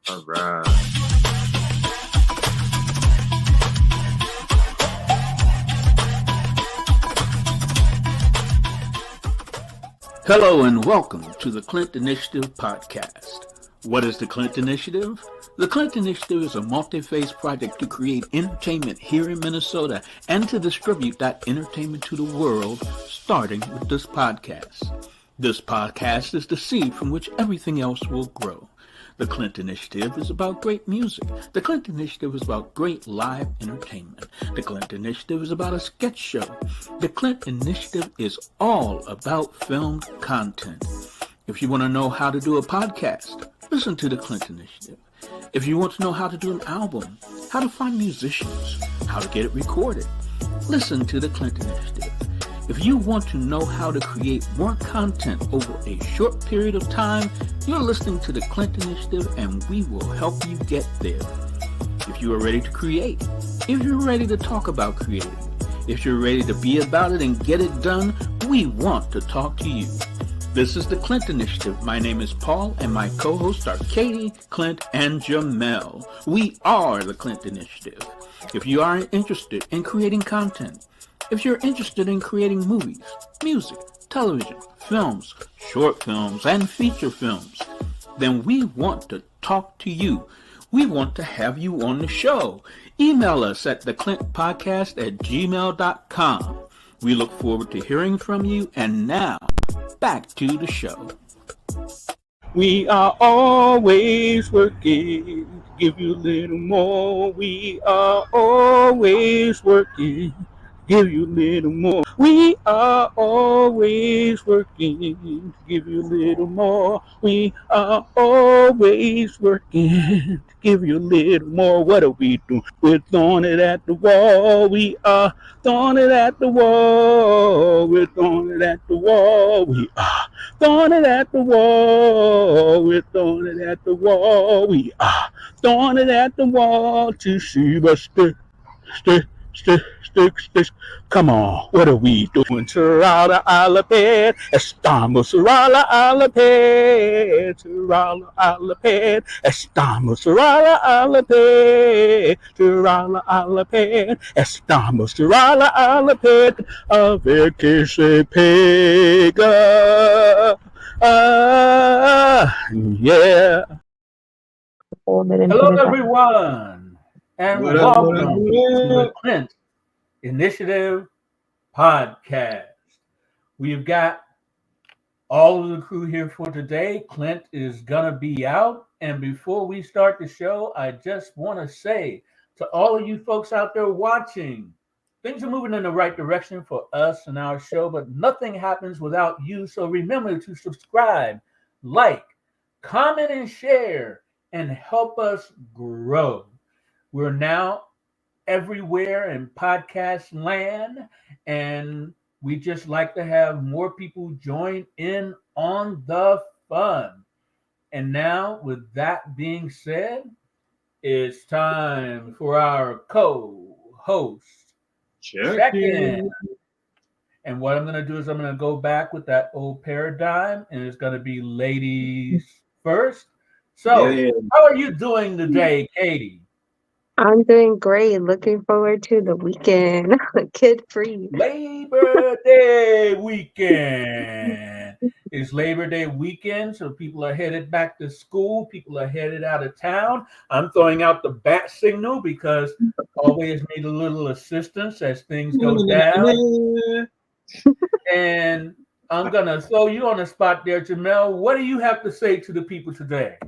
All right. Hello and welcome to the Clint Initiative podcast. What is the Clint Initiative? The Clint Initiative is a multi-phase project to create entertainment here in Minnesota and to distribute that entertainment to the world, starting with this podcast. This podcast is the seed from which everything else will grow. The Clint Initiative is about great music. The Clint Initiative is about great live entertainment. The Clint Initiative is about a sketch show. The Clint Initiative is all about filmed content. If you want to know how to do a podcast, listen to the Clint Initiative. If you want to know how to do an album, how to find musicians, how to get it recorded, listen to the Clint Initiative. If you want to know how to create more content over a short period of time, you're listening to the Clint Initiative and we will help you get there. If you are ready to create, if you're ready to talk about creating, if you're ready to be about it and get it done, we want to talk to you. This is the Clint Initiative. My name is Paul and my co-hosts are Katie, Clint, and Jamel. We are the Clint Initiative. If you are interested in creating content, if you're interested in creating movies, music, television, films, short films, and feature films, then we want to talk to you. We want to have you on the show. Email us at theclintpodcast@gmail.com. We look forward to hearing from you. And now, back to the show. We are always working to give you a little more. We are always working. Give you a little more. We are always working to give you a little more. We are always working to give you a little more. What are we doing? We're throwing it at the wall. We are throwing it at the wall. We're throwing it at the wall. We are throwing it at the wall. We're throwing it at the wall. We are throwing it at the wall to see us stick. Come on, what are we doing? Sarala Alaped, estamos Sarala Alaped, Sarala Alaped, estamos Sarala Alaped, Sarala Alaped, estamos Sarala Alaped, a ver que se pega. Yeah. Hello, everyone, and welcome to the Clint Initiative podcast. We've got all of the crew here for today. Clint is gonna be out, and before we start the show, I just want to say to all of you folks out there watching, things are moving in the right direction for us and our show, but nothing happens without you. So remember to subscribe, like, comment, and share, and help us grow. We're now everywhere in podcast land, and we just like to have more people join in on the fun. And now, with that being said, it's time for our co-host check-in. And what I'm going to do is I'm going to go back with that old paradigm, and it's going to be ladies first. So, How are you doing today, Katie? I'm doing great. Looking forward to the weekend. Kid-free. Labor Day weekend. It's Labor Day weekend, so people are headed back to school. People are headed out of town. I'm throwing out the bat signal because always need a little assistance as things go down. And I'm going to throw you on the spot there, Jamel. What do you have to say to the people today?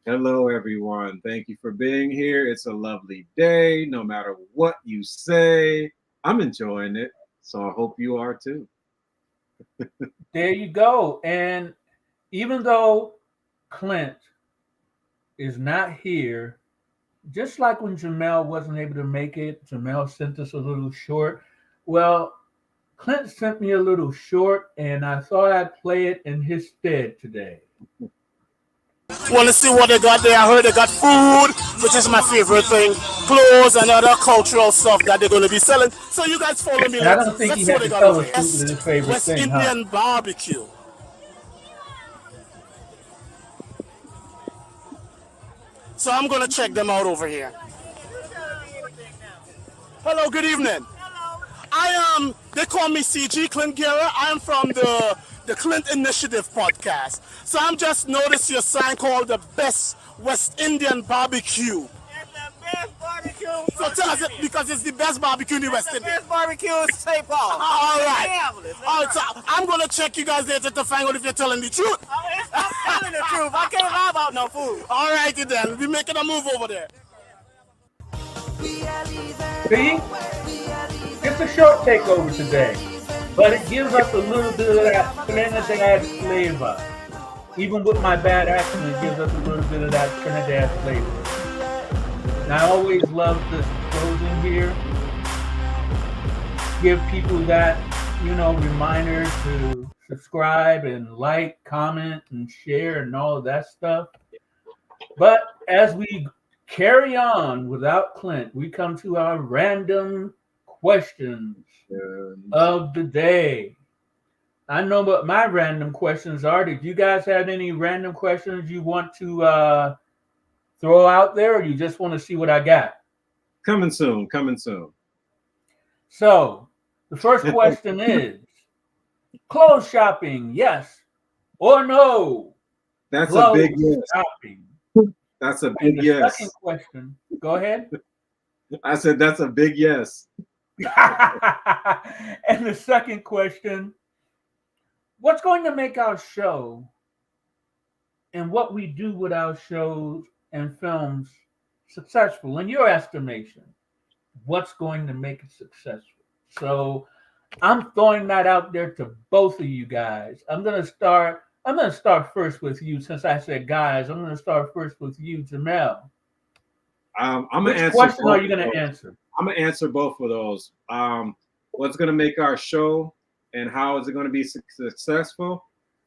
Hello, everyone. Thank you for being here. It's a lovely day. No matter what you say, I'm enjoying it. So I hope you are too. There you go. And even though Clint is not here, just like when Jamel wasn't able to make it, Jamel sent us a little short. Well, Clint sent me a little short, and I thought I'd play it in his stead today. Want to see what they got there? I heard they got food, which is my favorite thing, clothes and other cultural stuff that they're going to be selling. So you guys follow me. I don't think he had to tell us food is his favorite West thing, Indian barbecue. So I'm gonna check them out over here. Hello, good evening. I am. They call me CG Clint Guerra. I am from the Clint Initiative podcast. So I'm just noticed your sign called the Best West Indian Barbecue. It's the best barbecue. So tell us it because it's the best barbecue in the West The Indies. best barbecue in St. Paul. All right. Minneapolis. All right. So I'm gonna check you guys later to find out if you're telling the truth. I'm telling the truth. I can't lie about no food. All righty then. We're making a move over there. See? It's a short takeover today, but it gives us a little bit of that Trinidad flavor. Even with my bad accent, it gives us a little bit of that Trinidad flavor. And I always love this closing here. Give people that, reminder to subscribe and like, comment, and share and all of that stuff. But as we carry on without Clint, we come to our random questions of the day. I know what my random questions are. Did you guys have any random questions you want to throw out there, or you just want to see what I got? Coming soon. So the first question is, clothes shopping, yes or no? That's Clothes a big yes. shopping. That's a And big the yes. second question, go ahead. I said that's a big yes. And the second question, what's going to make our show and what we do with our shows and films successful in your estimation? What's going to make it successful? So I'm throwing that out there to both of you guys. I'm going to start first with you. Since I said guys, I'm going to start first with you, Jamel. I'm gonna Which answer. question are you going to answer? I'm gonna answer both of those. What's gonna make our show and how is it gonna be successful?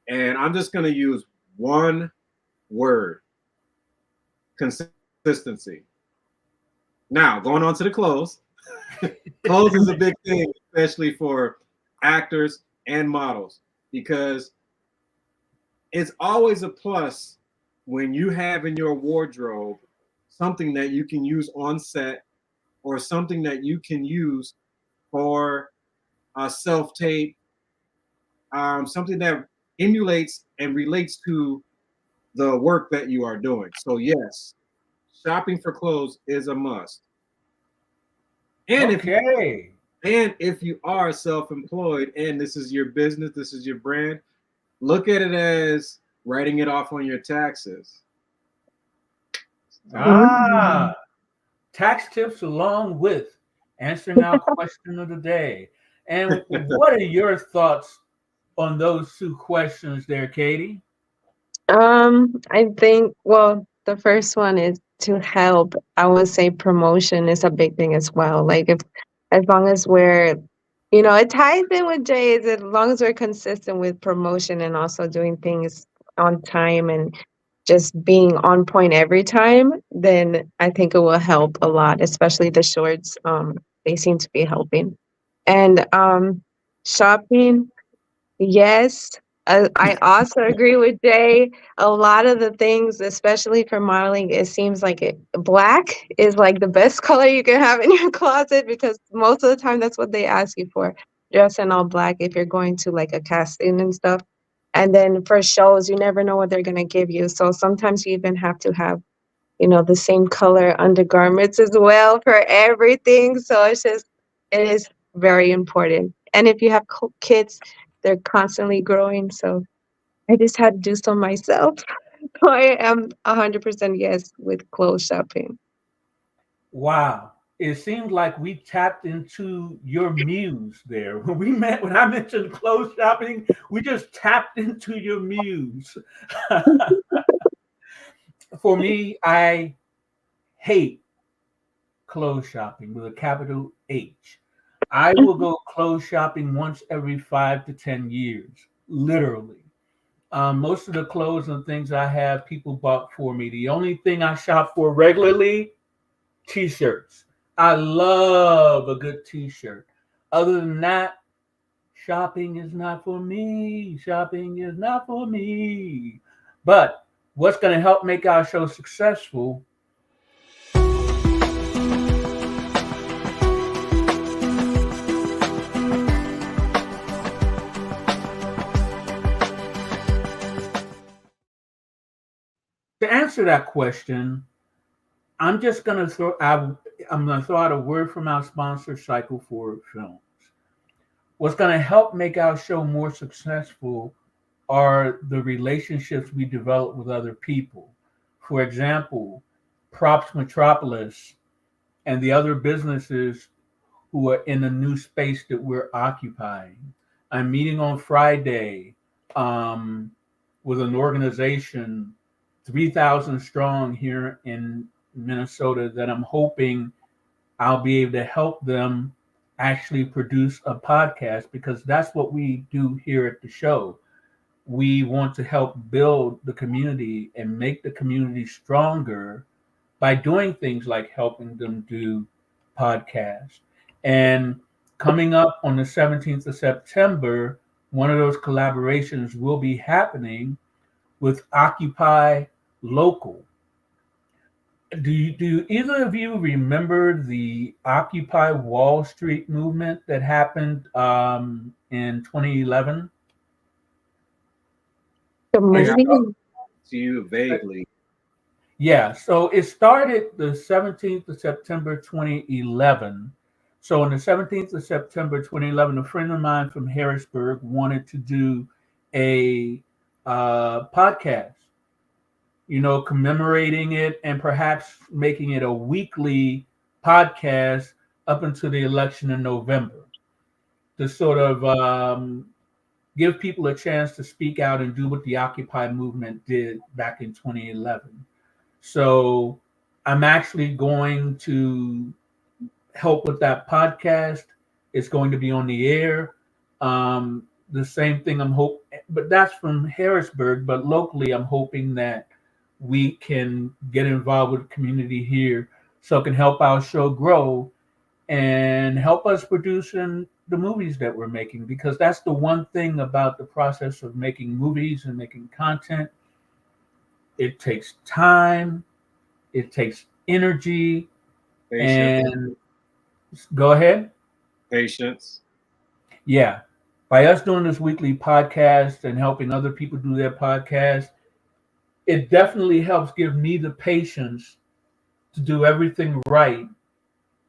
And I'm just gonna use one word: consistency. Now, going on to the clothes. Clothes is a big thing, especially for actors and models, because it's always a plus when you have in your wardrobe something that you can use on set or something that you can use for a self-tape, something that emulates and relates to the work that you are doing. So yes, shopping for clothes is a must. And if you are self-employed and this is your business, this is your brand, look at it as writing it off on your taxes. Tax tips along with answering our question of the day. And what are your thoughts on those two questions there, Katie? I think, well, the first one is to help. I would say promotion is a big thing as well. Like as long as we're, it ties in with Jay's, as long as we're consistent with promotion and also doing things on time and just being on point every time, then I think it will help a lot, especially the shorts. They seem to be helping. And shopping, yes. I also agree with Jay. A lot of the things, especially for modeling, it seems like black is like the best color you can have in your closet because most of the time that's what they ask you for. Dress in all black if you're going to like a casting and stuff. And then for shows, you never know what they're going to give you. So sometimes you even have to have, the same color undergarments as well for everything. So it is very important. And if you have kids, they're constantly growing. So I just had to do so myself. So I am 100% yes with clothes shopping. Wow. It seemed like we tapped into your muse there. When I mentioned clothes shopping, we just tapped into your muse. For me, I hate clothes shopping with a capital H. I will go clothes shopping once every 5 to 10 years, literally. Most of the clothes and things I have, people bought for me. The only thing I shop for regularly, t-shirts. I love a good t-shirt. Other than that, shopping is not for me. Shopping is not for me. But what's going to help make our show successful To answer that question, I'm just going to I'm going to throw out a word from our sponsor, Cycle Forward Films. What's going to help make our show more successful are the relationships we develop with other people. For example, Props Metropolis and the other businesses who are in the new space that we're occupying. I'm meeting on Friday um, with an organization 3,000 strong here in Minnesota that I'm hoping I'll be able to help them actually produce a podcast, because that's what we do here at the show. We want to help build the community and make the community stronger by doing things like helping them do podcasts. And coming up on the 17th of September, one of those collaborations will be happening with Occupy Local. Do either of you remember the Occupy Wall Street movement that happened in 2011? The It's, Yeah, movie. to you vaguely. yeah, so it started the 17th of September 2011. So on the 17th of September 2011, a friend of mine from Harrisburg wanted to do a podcast, commemorating it and perhaps making it a weekly podcast up until the election in November to sort of give people a chance to speak out and do what the Occupy movement did back in 2011. So I'm actually going to help with that podcast. It's going to be on the air. The same thing but that's from Harrisburg. But locally, I'm hoping that we can get involved with the community here so it can help our show grow and help us producing the movies that we're making, because that's the one thing about the process of making movies and making content. It takes time, it takes energy, Patience, and go ahead. patience. Yeah. By us doing this weekly podcast and helping other people do their podcast, it definitely helps give me the patience to do everything right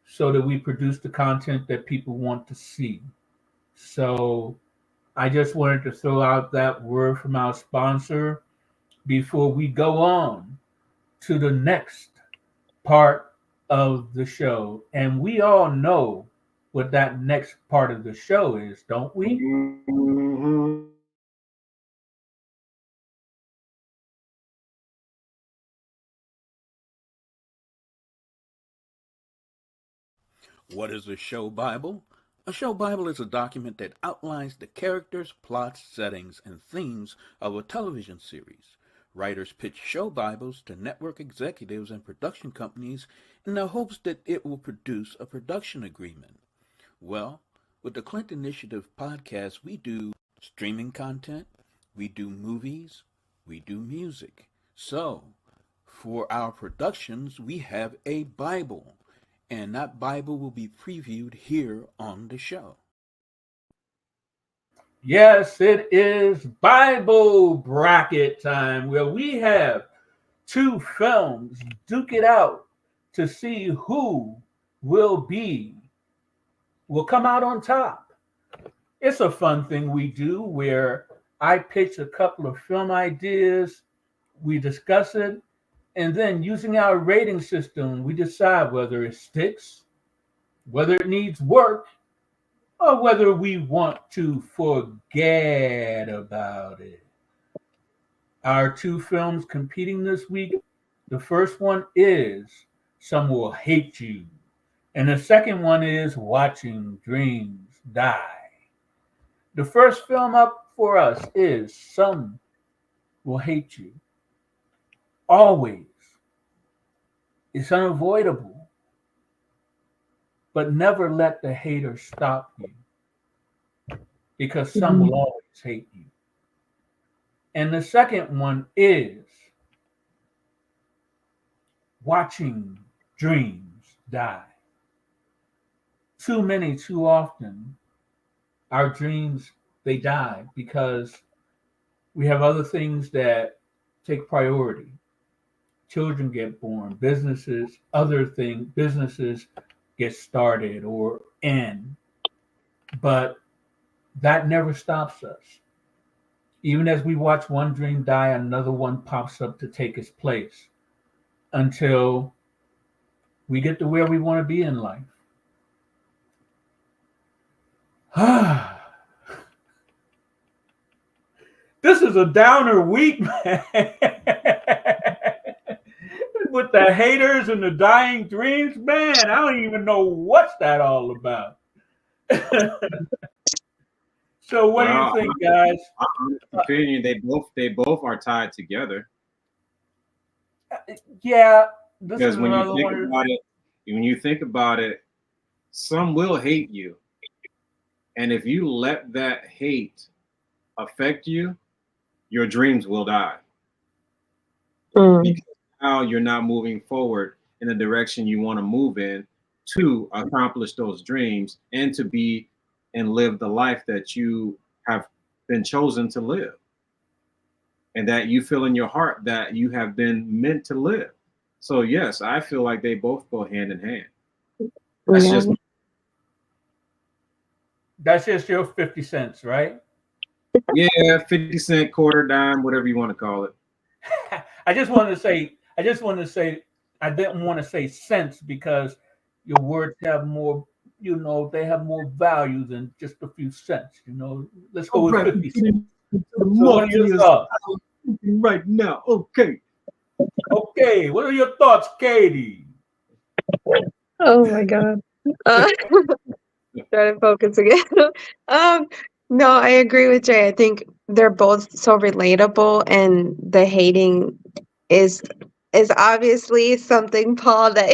so that we produce the content that people want to see. So I just wanted to throw out that word from our sponsor before we go on to the next part of the show. And we all know what that next part of the show is, don't we? Mhm. What is a show Bible? A show Bible is a document that outlines the characters, plots, settings, and themes of a television series. Writers pitch show Bibles to network executives and production companies in the hopes that it will produce a production agreement. Well, with the Clint Initiative podcast, we do streaming content, we do movies, we do music. So, for our productions, we have a Bible, and that Bible will be previewed here on the show. Yes, it is Bible bracket time, where we have two films duke it out to see who will be will come out on top. It's a fun thing we do where I pitch a couple of film ideas, we discuss it, and then using our rating system, we decide whether it sticks, whether it needs work, or whether we want to forget about it. Our two films competing this week, the first one is Some Will Hate You, and the second one is Watching Dreams Die. The first film up for us is Some Will Hate You. Always. It's unavoidable, but never let the hater stop you, because some will Mhm. always hate you. And the second one is Watching Dreams Die. Too many, too often, our dreams, they die because we have other things that take priority. children get born, businesses get started or end. But that never stops us. Even as we watch one dream die, another one pops up to take its place until we get to where we want to be in life. This is a downer week, man. With the haters and the dying dreams, man, I don't even know what's that all about. So what do you think, guys? My opinion, they both are tied together. Yeah, because when you think about it, some will hate you, and if you let that hate affect you, your dreams will die. Because now you're not moving forward in the direction you want to move in to accomplish those dreams and to be and live the life that you have been chosen to live, and that you feel in your heart that you have been meant to live. So yes, I feel like they both go hand in hand. That's just your 50 cents, right? Yeah, 50 cent, quarter, dime, whatever you want to call it. I just wanted to say, I didn't want to say cents because your words have more, they have more value than just a few cents. Let's go with 50 cents. So what are your thoughts? Right now, okay. Okay, what are your thoughts, Katie? Oh my God. Try to focus again. No, I agree with Jay. I think they're both so relatable, and the hating is obviously something, Paul, that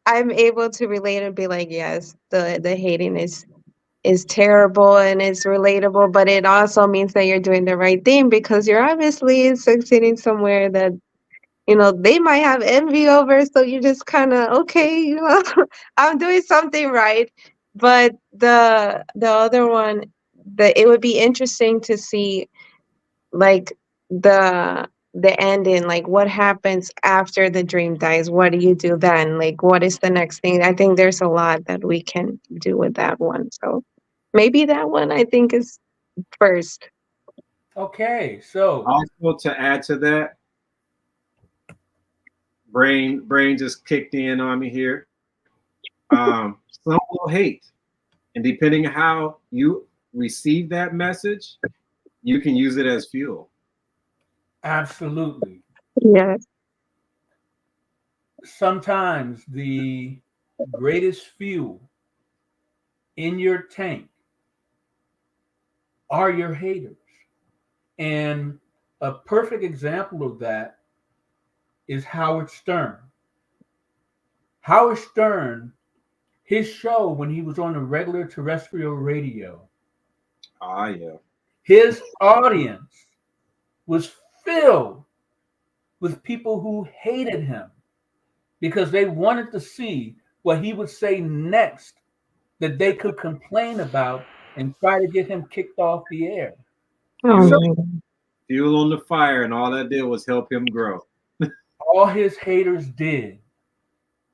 I'm able to relate and be like, yes, the hating is terrible and it's relatable, but it also means that you're doing the right thing because you're obviously succeeding somewhere that they might have envy over, so you just kind of, okay, I'm doing something right. But the other one, it would be interesting to see, like, the ending, like what happens after the dream dies. What do you do then? Like, what is the next thing? I think there's a lot that we can do with that one. So maybe that one I think is first. Okay, so also to add to that, brain just kicked in on me here. Some will hate, and depending on how you receive that message, you can use it as fuel. Absolutely. Yes. Sometimes the greatest fuel in your tank are your haters. And a perfect example of that is Howard Stern. Howard Stern, his show when he was on the regular terrestrial radio. Yeah. His audience was filled with people who hated him because they wanted to see what he would say next that they could complain about and try to get him kicked off the air. Fuel on the fire, and all that did was help him grow. All his haters did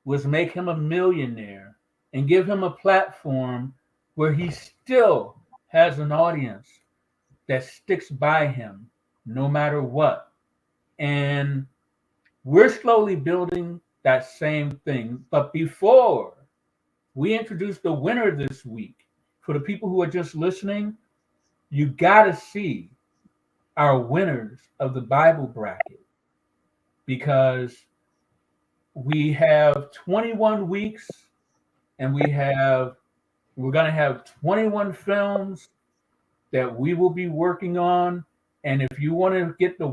was make him a millionaire and give him a platform where he still has an audience that sticks by him no matter what. And we're slowly building that same thing. But before we introduce the winner this week, for the people who are just listening, you got to see our winners of the Bible bracket, because we have 21 weeks and we're going to have 21 films that we will be working on. And if you want to get the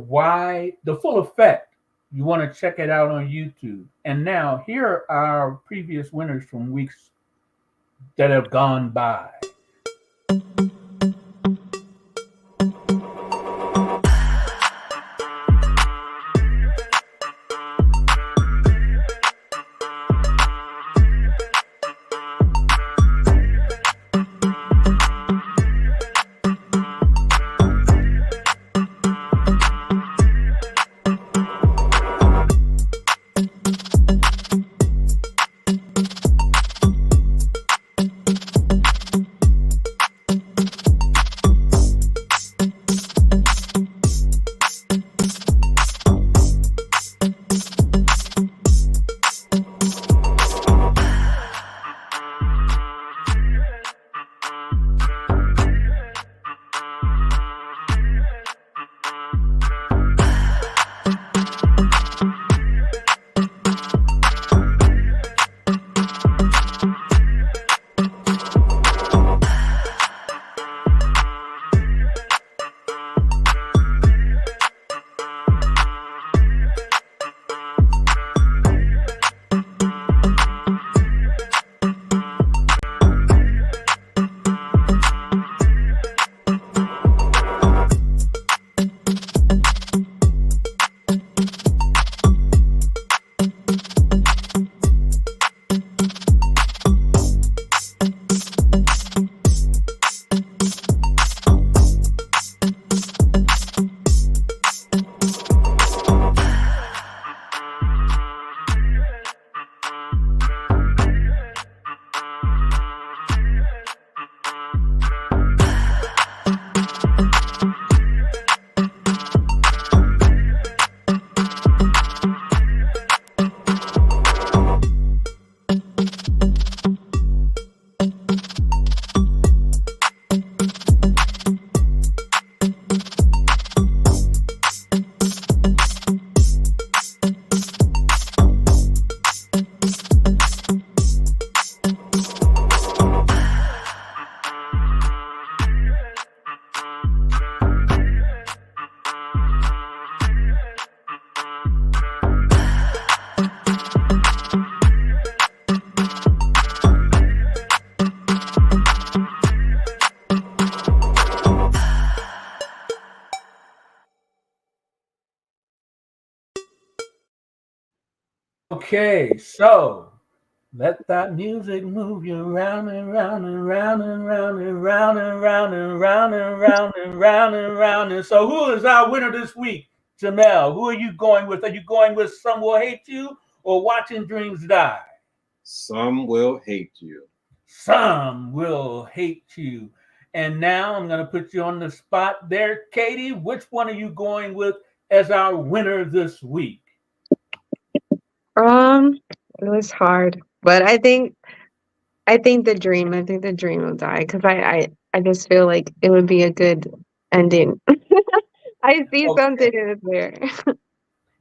full effect, you want to check it out on YouTube. And now here are our previous winners from weeks that have gone by. Okay, so let that music move you round and round and round and round and round and round and round and round and round and round. And so, who is our winner this week, Jamel? Who are you going with? Are you going with Some Will Hate You or Watching Dreams Die? Some will hate you. Some will hate you. And now I'm going to put you on the spot there, Katie. Which one are you going with as our winner this week? It was hard, but I think the dream. I think the dream will die because I just feel like it would be a good ending. I see Okay. something in there.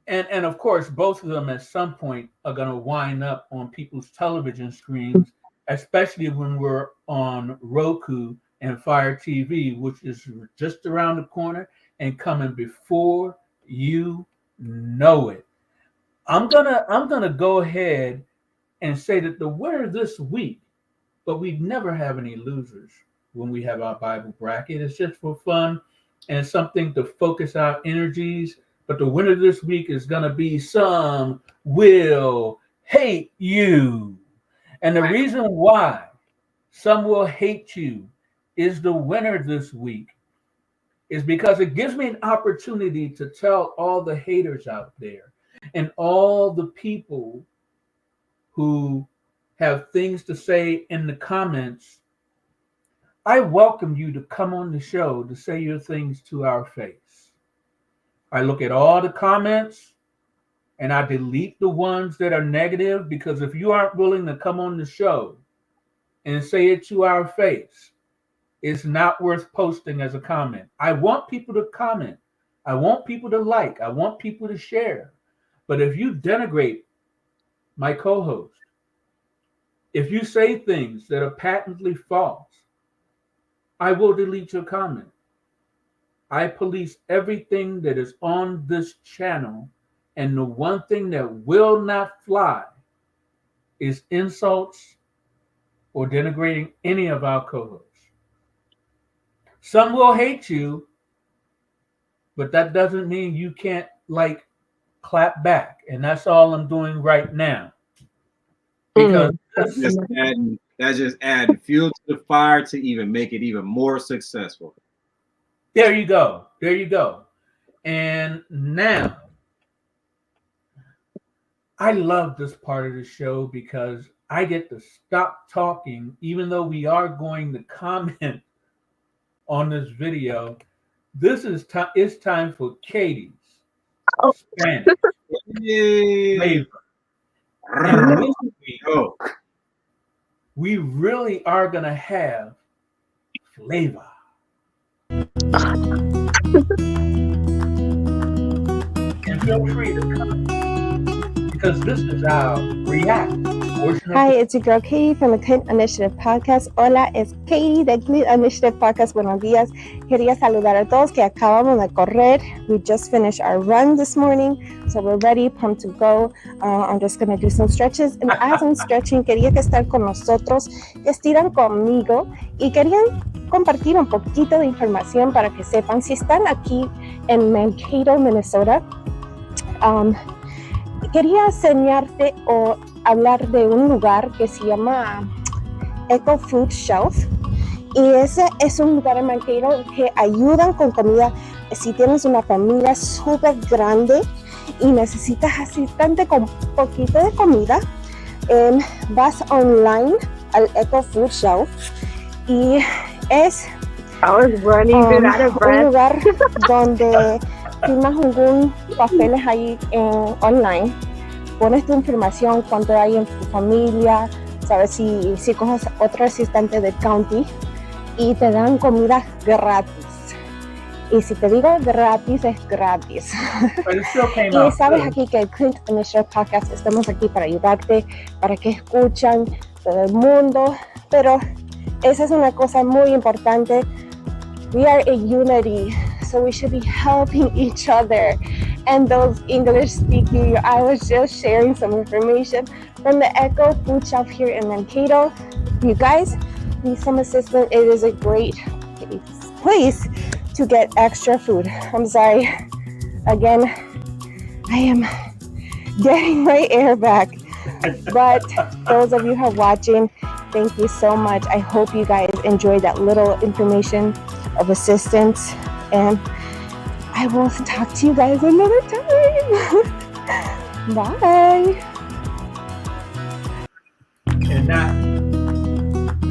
And of course, both of them at some point are going to wind up on people's television screens, especially when we're on Roku and Fire TV, which is just around the corner and coming before you know it. I'm gonna go ahead and say that the winner this week, but we never have any losers when we have our Bible bracket. It's just for fun and something to focus our energies. But the winner this week is going to be Some Will Hate You. And the reason why Some Will Hate You is the winner this week is because it gives me an opportunity to tell all the haters out there and all the people who have things to say in the comments. I welcome you to come on the show to say your things to our face. I look at all the comments and I delete the ones that are negative because if you aren't willing to come on the show and say it to our face, it's not worth posting as a comment. I want people to comment. I want people to like. I want people to share. But if you denigrate my co-host, if you say things that are patently false, I will delete your comment. I police everything that is on this channel, and the one thing that will not fly is insults or denigrating any of our co-hosts. Some will hate you, but that doesn't mean you can't clap back, and that's all I'm doing right now. Because That's just adding fuel to the fire to even make it even more successful. there you go. There you go. And now I love this part of the show because I get to stop talking, even though we are going to comment on this video. This is it's time for Katie's Spanish flavor. And this week, we really are going to have flavor. And feel free to comment because this is our react portion. Hi, it's your girl Katie from the Clint Initiative Podcast. Hola, es Katie de Clint Initiative Podcast. Buenos días. Quería saludar a todos que acabamos de correr. We just finished our run this morning, so we're ready, pumped to go. I'm just going to do some stretches. And as I'm stretching, quería que estar con nosotros, que estiran conmigo y querían compartir un poquito de información para que sepan. Si están aquí en Mankato, Minnesota, quería enseñarte o hablar de un lugar que se llama Eco Food Shelf, y ese es un lugar en Mankato que ayudan con comida. Si tienes una familia súper grande y necesitas asistente con poquito de comida, vas online al Eco Food Shelf y es un lugar donde firmas algún papeles ahí online, pones tu información, cuánto hay en tu familia, sabes si coges otro asistente del county y te dan comida gratis. Y si te digo gratis, es gratis. Y sabes aquí que el Clint Initiative Podcast estamos aquí para ayudarte, para que escuchen todo el mundo, pero esa es una cosa muy importante. We are a unity, so we should be helping each other. And those English speaking, I was just sharing some information from the Eco Food Shelf here in Mankato. You guys need some assistance. It is a great place to get extra food. I'm sorry. Again, I am getting my air back. But those of you who are watching, thank you so much. I hope you guys enjoyed that little information of assistance, and I will talk to you guys another time. Bye. And that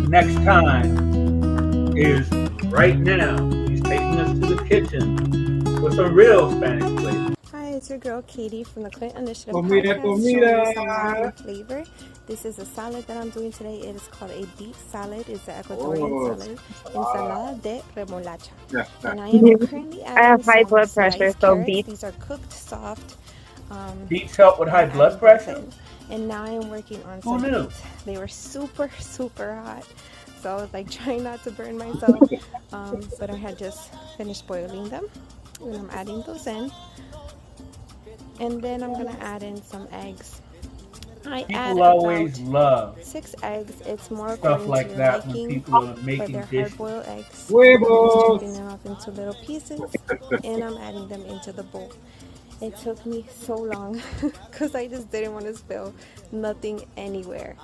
next time is right now. He's taking us to the kitchen with some real Spanish flavor. Hi, it's your girl Katie from the Clint Initiative Comida, podcast, showing you some comida. Latin flavor. This is a salad that I'm doing today. It is called a beet salad. It's an Ecuadorian salad, ensalada de remolacha. And I am currently I have adding high some blood pressure, sliced so carrots. beets. These are cooked soft. Beets help with high I'm blood adding those pressure? in. And now I am working on Who some knew? beets. They were super, super hot. So I was like trying not to burn myself. But I had just finished boiling them. And I'm adding those in. And then I'm gonna add in some eggs. I add People always about love 6 eggs. It's more stuff according to like your that when liking, people are but making they're dishes. hard-boiled eggs. I'm just Huevos. chopping them up into little pieces, and I'm adding them into the bowl. It took me so long because I just didn't want to spill nothing anywhere.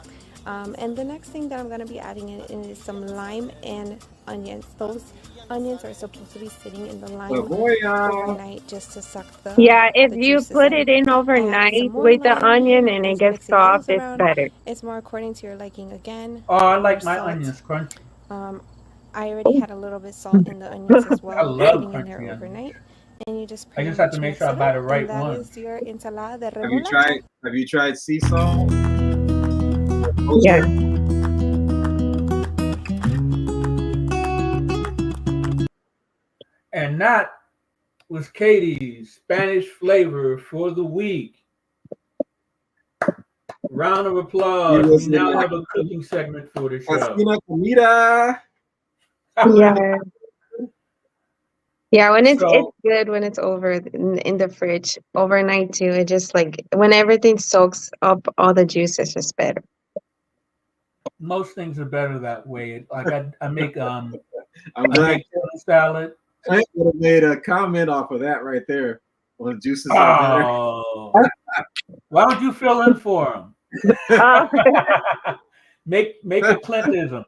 And the next thing that I'm going to be adding in is some lime and onions. Those onions are supposed to be sitting in the lime overnight just to suck Yeah, if the you juices put in. it in I added some overnight more with the lime. onion I'm and it just gets mixing soft, those it's around. better. It's more according to your liking again. Oh, I More like my salt. onions crunchy. I already had a little bit salt in the onions as I well, love sitting in there crunchy onions. overnight. And you just I pretty just have to much make mix sure I it buy up. the And right that one. is your ensalada de Have you remolacha. tried sea salt? Yeah. And that was Katie's Spanish flavor for the week. Round of applause. We now have a cooking segment for the show. Cocina comida. Yeah. Yeah, when it's So good when it's over in the fridge overnight too. It just like when everything soaks up all the juice, it's just better. most things are better that way. Like I make I'm I glad make chicken salad. Clint would have made a comment off of that right there. Well, the juices are better. Oh, why don't you fill in for him? make a Clintism.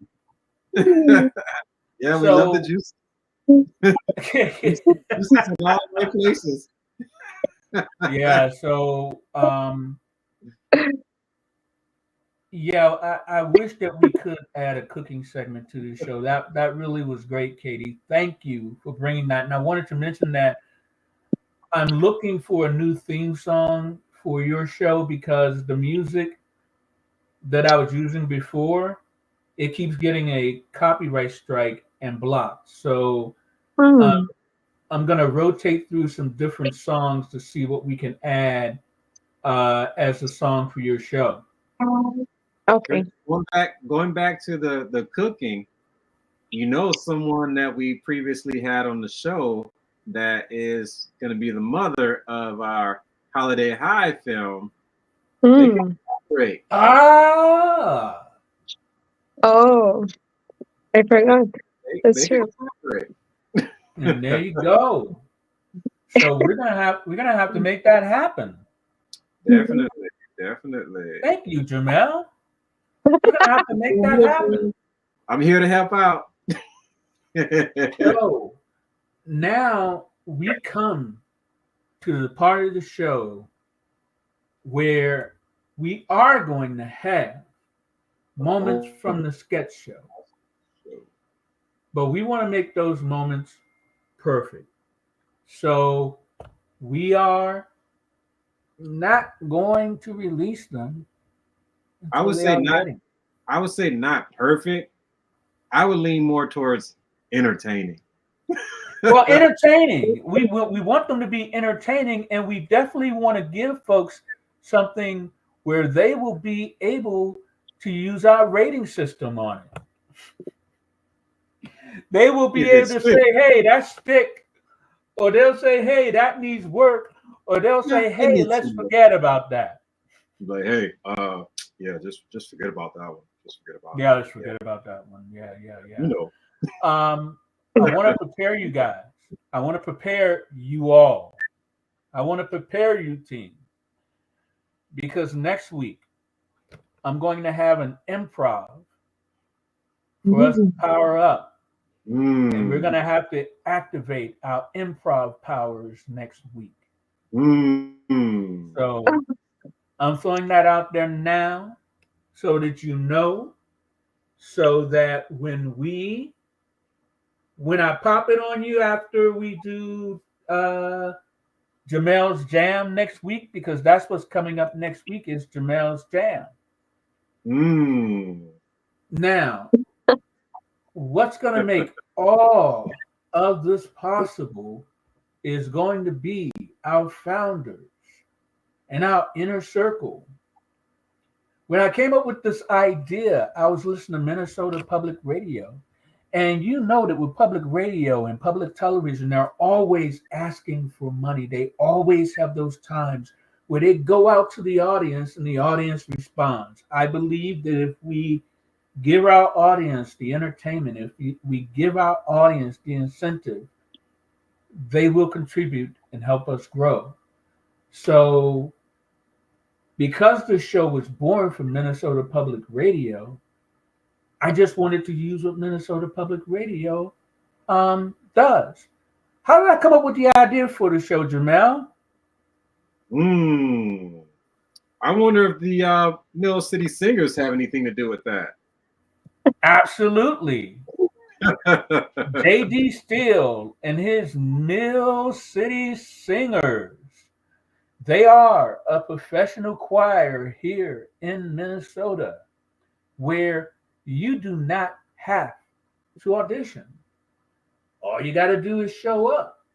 Yeah, we love the So juice. Juices in all the right places. yeah, so yeah, I wish that we could add a cooking segment to the show. That really was great, Katie. Thank you for bringing that. And I wanted to mention that I'm looking for a new theme song for your show because the music that I was using before, it keeps getting a copyright strike and blocked. So Hmm. I'm gonna rotate through some different songs to see what we can add as a song for your show. Okay. Going back to the cooking, someone that we previously had on the show that is going to be the mother of our Holiday High film. They can collaborate. Ah, Oh, I forgot. That's They can true. collaborate. and there you go. So we're gonna have to make that happen. Definitely. Thank you, Jamel. We're gonna have to make that happen. I'm here to help out. So now we come to the part of the show where we are going to have moments from the sketch show. But we want to make those moments perfect. So we are not going to release them. I would say not. Ready. I would say not perfect. I would lean more towards entertaining. Well, entertaining. We want them to be entertaining, and we definitely want to give folks something where they will be able to use our rating system on it. They will be able to say, "Hey, that's thick," or they'll say, "Hey, that needs work," or they'll say, "Hey, let's forget about that." Like, hey, yeah, just forget about that one. Just forget about. Yeah, let's forget about that one. Yeah. I want to prepare you guys. I want to prepare you all. I want to prepare you, team. because next week I'm going to have an improv for us to power up. And we're going to have to activate our improv powers next week. So I'm throwing that out there now so that you know, so that when I pop it on you after we do Jamel's Jam next week, because that's what's coming up next week is Jamel's Jam. Now, what's going to make all of this possible is going to be our founders and our inner circle. When I came up with this idea, I was listening to Minnesota Public Radio. And you know that with public radio and public television, they're always asking for money. They always have those times where they go out to the audience and the audience responds. I believe that if we give our audience the entertainment, if we give our audience the incentive, they will contribute and help us grow. So because the show was born from Minnesota Public Radio, I just wanted to use what Minnesota Public Radio does. How did I come up with the idea for the show, Jamel? I wonder if the Mill City Singers have anything to do with that. Absolutely. J.D. Steele and his Mill City Singers. They are a professional choir here in Minnesota where you do not have to audition. All you got to do is show up,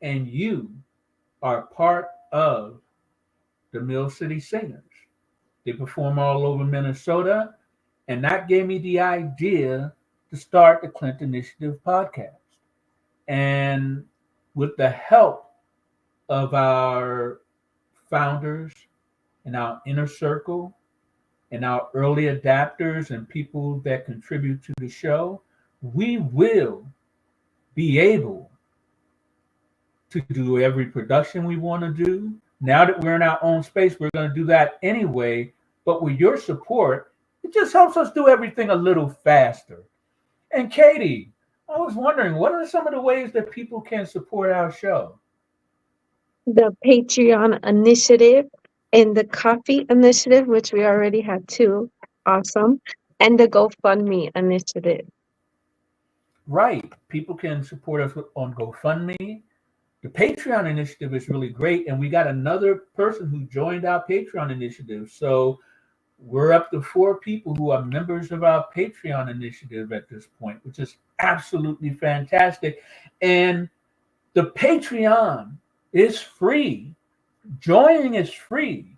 and you are part of the Mill City Singers. They perform all over Minnesota, and that gave me the idea to start the Clint Initiative podcast. And with the help of our founders and our inner circle, and our early adapters and people that contribute to the show, we will be able to do every production we want to do. Now that we're in our own space, we're going to do that anyway. But with your support, it just helps us do everything a little faster. And Katie, I was wondering, what are some of the ways that people can support our show? The Patreon initiative and the Coffee initiative, which we already had two, awesome, and the GoFundMe initiative. Right. People can support us on GoFundMe. The Patreon initiative is really great, and we got another person who joined our Patreon initiative. So we're up to 4 people who are members of our Patreon initiative at this point, which is absolutely fantastic. And the Patreon is free. Joining is free.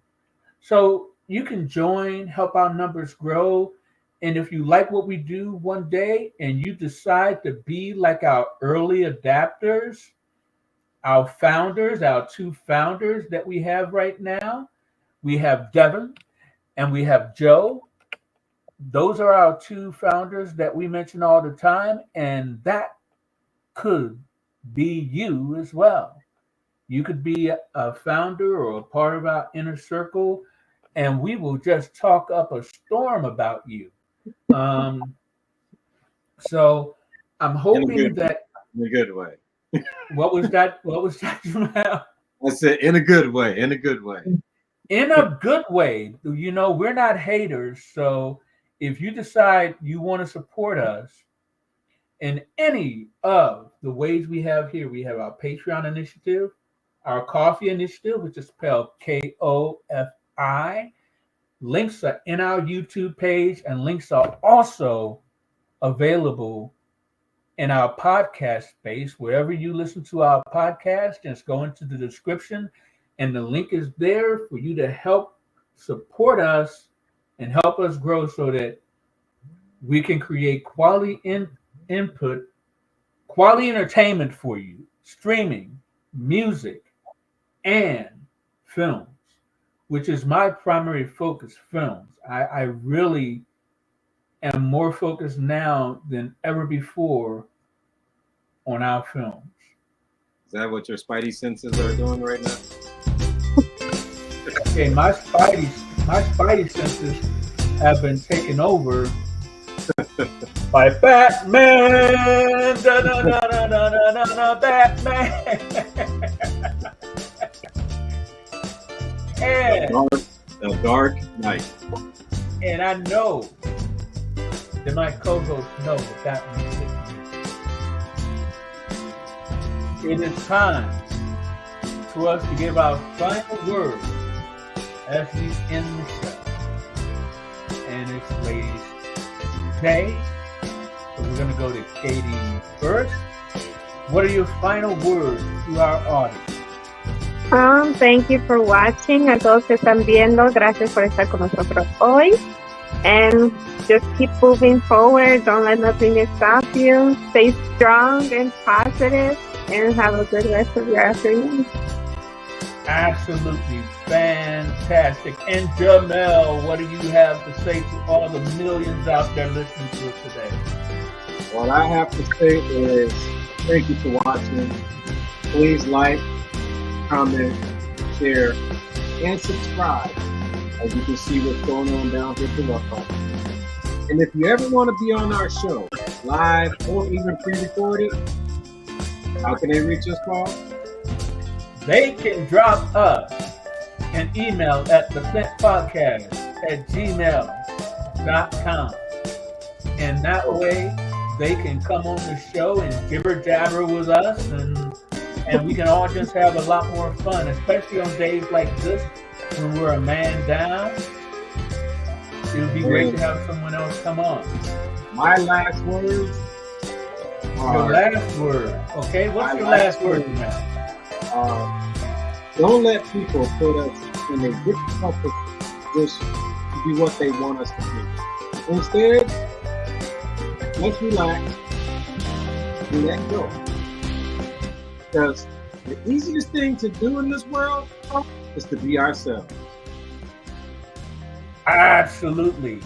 So you can join, help our numbers grow. And if you like what we do one day and you decide to be like our early adapters, our founders, our 2 founders that we have right now, we have Devin and we have Joe. Those are our 2 founders that we mention all the time. And that could be you as well. You could be a founder or a part of our inner circle, and we will just talk up a storm about you. So I'm hoping that in a good way. What was that? What was that, Jamel? I said in a good way. In a good way. In a good way. You know, we're not haters. So if you decide you want to support us in any of the ways we have here, we have our Patreon initiative, our Coffee initiative, which is spelled KOFI. Links are in our YouTube page, and links are also available in our podcast space. Wherever you listen to our podcast, just go into the description, and the link is there for you to help support us and help us grow so that we can create quality input, quality entertainment for you, streaming, music, and films, which is my primary focus, films. I really am more focused now than ever before on our films. Is that what your spidey senses are doing right now? Okay, my spidey senses have been taken over by Batman. Da, da, da, da, da, da, da, Batman. And The Dark Knight. And I know that my co-hosts know what that means. It is time for us to give our final words as we end the show. And it's Ladies' Day. So we're going to go to Katie first. What are your final words to our audience? Thank you for watching. A todos que están viendo, gracias por estar con nosotros hoy. And just keep moving forward. Don't let nothing stop you. Stay strong and positive, and have a good rest of your afternoon. Absolutely fantastic. And Jamel, what do you have to say to all the millions out there listening to us today? What I have to say is thank you for watching. Please like, comment, share, and subscribe, as you can see what's going on down here below. And if you ever want to be on our show, live or even pre-recorded, how can they reach us, Paul? They can drop us an email at theclintpodcast@gmail.com. And that way they can come on the show and jibber jabber with us, and we can all just have a lot more fun, especially on days like this when we're a man down. It would be great to have someone else come on. My last words are... Your last word. Okay, what's your last word, man? Don't let people put us in a difficult position to be what they want us to be. Instead, let's relax and let go. Because the easiest thing to do in this world is to be ourselves. Absolutely.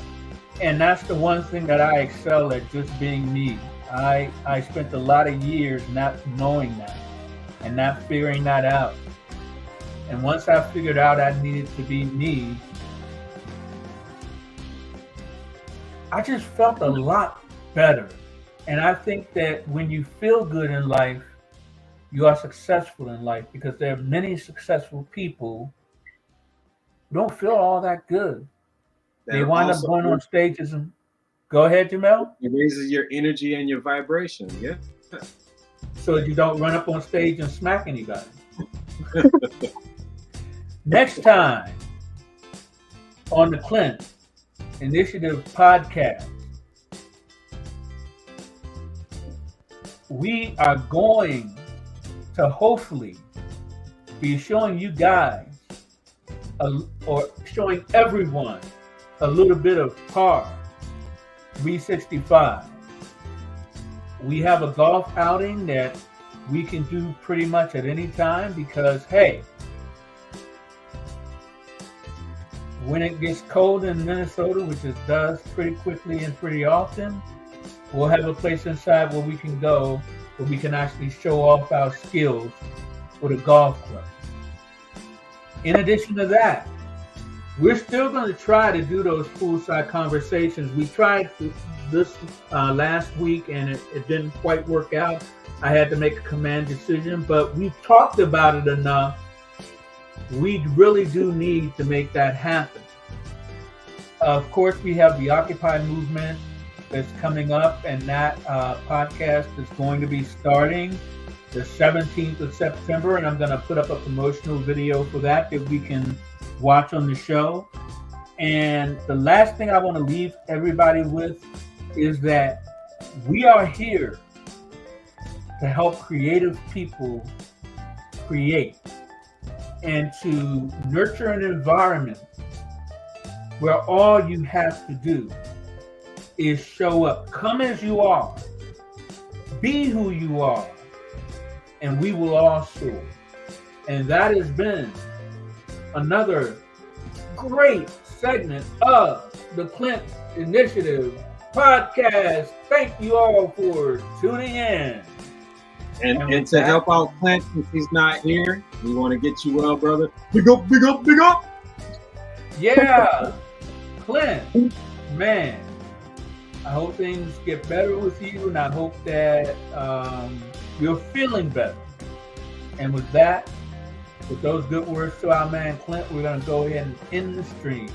And that's the one thing that I excel at, just being me. I spent a lot of years not knowing that and not figuring that out. And once I figured out I needed to be me, I just felt a lot better. And I think that when you feel good in life, you are successful in life, because there are many successful people who don't feel all that good. They wind up going on stages and... Go ahead, Jamel. It raises your energy and your vibration, yeah? So you don't run up on stage and smack anybody. Next time on the Clint Initiative podcast, we are going to hopefully be showing you guys or showing everyone a little bit of par 365. We have a golf outing that we can do pretty much at any time, because hey, when it gets cold in Minnesota, which it does pretty quickly and pretty often, we'll have a place inside where we can go, where we can actually show off our skills with a golf club. In addition to that, we're still going to try to do those poolside conversations. We tried this last week and it didn't quite work out. I had to make a command decision, but we've talked about it enough. We really do need to make that happen. Of course, we have the Occupy movement that's coming up, and that podcast is going to be starting the 17th of September, and I'm going to put up a promotional video for that we can watch on the show. And the last thing I want to leave everybody with is that we are here to help creative people create and to nurture an environment where all you have to do is show up. Come as you are. Be who you are. And we will all soar. And that has been another great segment of the Clint Initiative podcast. Thank you all for tuning in. And to help out Clint, if he's not here, we want to get you well, brother. Big up, big up, big up. Yeah, Clint, man, I hope things get better with you, and I hope that you're feeling better. And with that, with those good words to our man Clint, we're going to go ahead and end the stream.